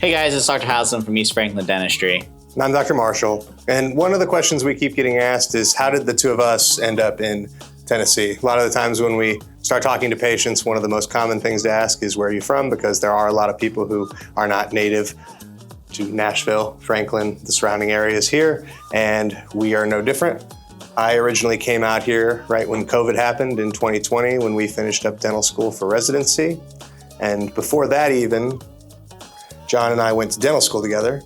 Hey guys, it's Dr. Haslam from East Franklin Dentistry. And I'm Dr. Marshall. And one of the questions we keep getting asked is, how did the two of us end up in Tennessee? A lot of the times when we start talking to patients, one of the most common things to ask is, where are you from? Because there are a lot of people who are not native to Nashville, Franklin, the surrounding areas here, and we are no different. I originally came out here right when COVID happened in 2020, when we finished up dental school for residency. And before that even, John and I went to dental school together.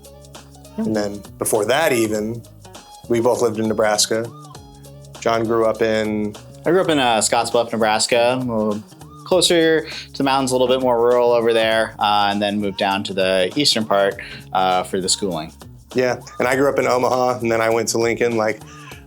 And then before that even, we both lived in Nebraska. John grew up in... I grew up in Scottsbluff, Nebraska, a little closer to the mountains, a little bit more rural over there, and then moved down to the eastern part for the schooling. Yeah, and I grew up in Omaha, and then I went to Lincoln, like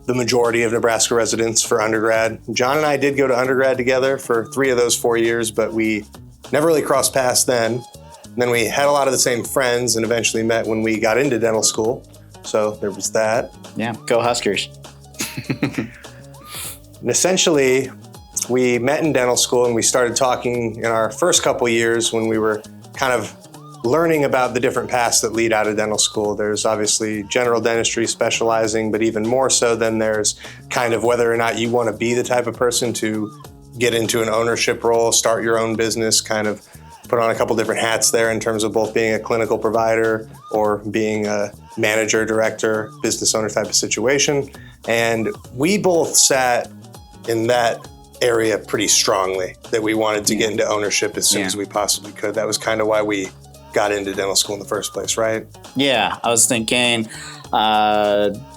the majority of Nebraska residents, for undergrad. John and I did go to undergrad together for 3 of those 4 years, but we never really crossed paths then. And then we had a lot of the same friends and eventually met when we got into dental school. So there was that. Yeah, go Huskers. And essentially, we met in dental school and we started talking in our first couple years when we were kind of learning about the different paths that lead out of dental school. There's obviously general dentistry, specializing, but even more so then there's kind of whether or not you want to be the type of person to get into an ownership role, start your own business, kind of put on a couple different hats there in terms of both being a clinical provider or being a manager, director, business owner type of situation. And we both sat in that area pretty strongly, that we wanted to get into ownership as soon as we possibly could. That was kind of why we got into dental school in the first place, right? Yeah, I was thinking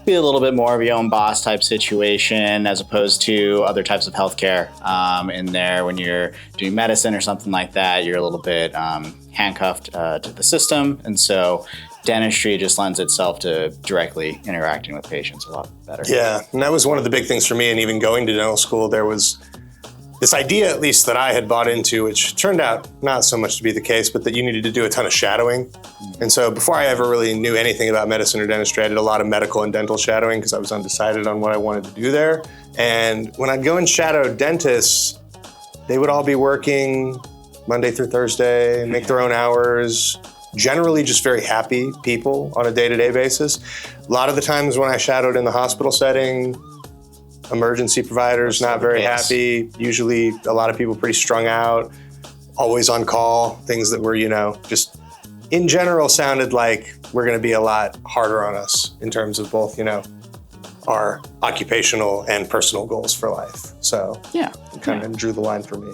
be a little bit more of your own boss type situation as opposed to other types of healthcare in there. When you're doing medicine or something like that, you're a little bit handcuffed to the system. And so dentistry just lends itself to directly interacting with patients a lot better. Yeah, and that was one of the big things for me. And even going to dental school, there was this idea, at least that I had bought into, which turned out not so much to be the case, but that you needed to do a ton of shadowing. And so before I ever really knew anything about medicine or dentistry, I did a lot of medical and dental shadowing because I was undecided on what I wanted to do there. And when I'd go and shadow dentists, they would all be working Monday through Thursday, make their own hours, generally just very happy people on a day-to-day basis. A lot of the times when I shadowed in the hospital setting, emergency providers not very happy, usually a lot of people pretty strung out, always on call, things that were, just in general sounded like we're going to be a lot harder on us in terms of both, our occupational and personal goals for life. So yeah, it kind of drew the line for me.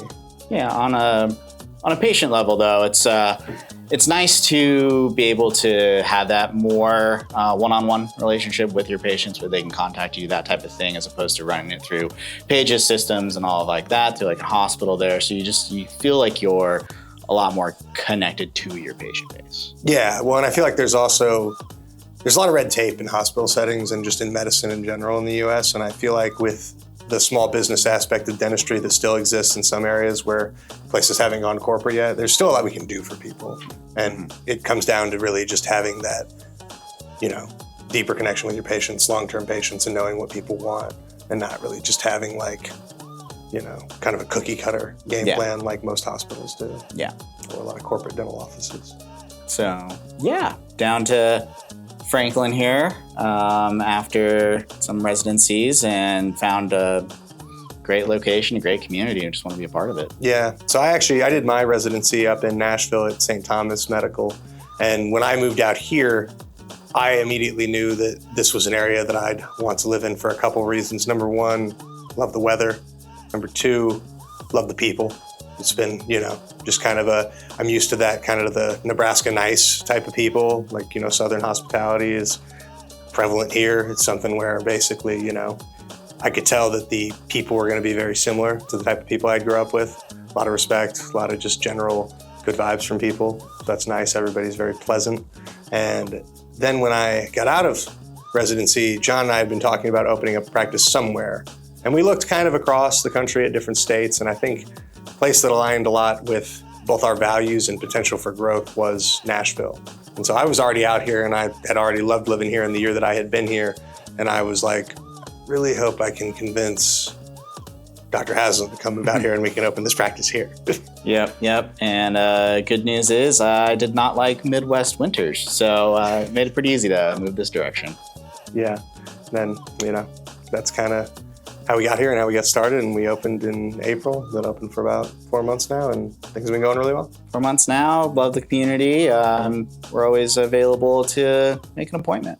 Yeah, on a patient level though, it's nice to be able to have that more one-on-one relationship with your patients where they can contact you, that type of thing, as opposed to running it through pages, systems, and all like that through like a hospital there. So you feel like you're a lot more connected to your patient base. Yeah, well, and I feel like there's a lot of red tape in hospital settings and just in medicine in general in the US. And I feel like with the small business aspect of dentistry that still exists in some areas where places haven't gone corporate yet, there's still a lot we can do for people. And it comes down to really just having that, deeper connection with your patients, long-term patients, and knowing what people want, and not really just having kind of a cookie cutter game plan like most hospitals do. Yeah. Or a lot of corporate dental offices. So yeah, down to Franklin here after some residencies, and found a great location, a great community, and just want to be a part of it. Yeah, so I did my residency up in Nashville at St. Thomas Medical. And when I moved out here, I immediately knew that this was an area that I'd want to live in for a couple reasons. Number one, love the weather. Number two, love the people. It's been, just kind of I'm used to that kind of the Nebraska nice type of people. Like, Southern hospitality is prevalent here. It's something where basically, I could tell that the people were going to be very similar to the type of people I grew up with. A lot of respect, a lot of just general good vibes from people. So that's nice. Everybody's very pleasant. And then when I got out of residency, John and I had been talking about opening up a practice somewhere. And we looked kind of across the country at different states. And I think a place that aligned a lot with both our values and potential for growth was Nashville. And so I was already out here, and I had already loved living here in the year that I had been here. And I was like, really hope I can convince Dr. Haslam to come move out here and we can open this practice here. Yep. And good news is I did not like Midwest winters, so it made it pretty easy to move this direction. Yeah. Then, that's kind of how we got here and how we got started. And we opened in April, been open for about 4 months now, and things have been going really well. 4 months now, love the community. We're always available to make an appointment.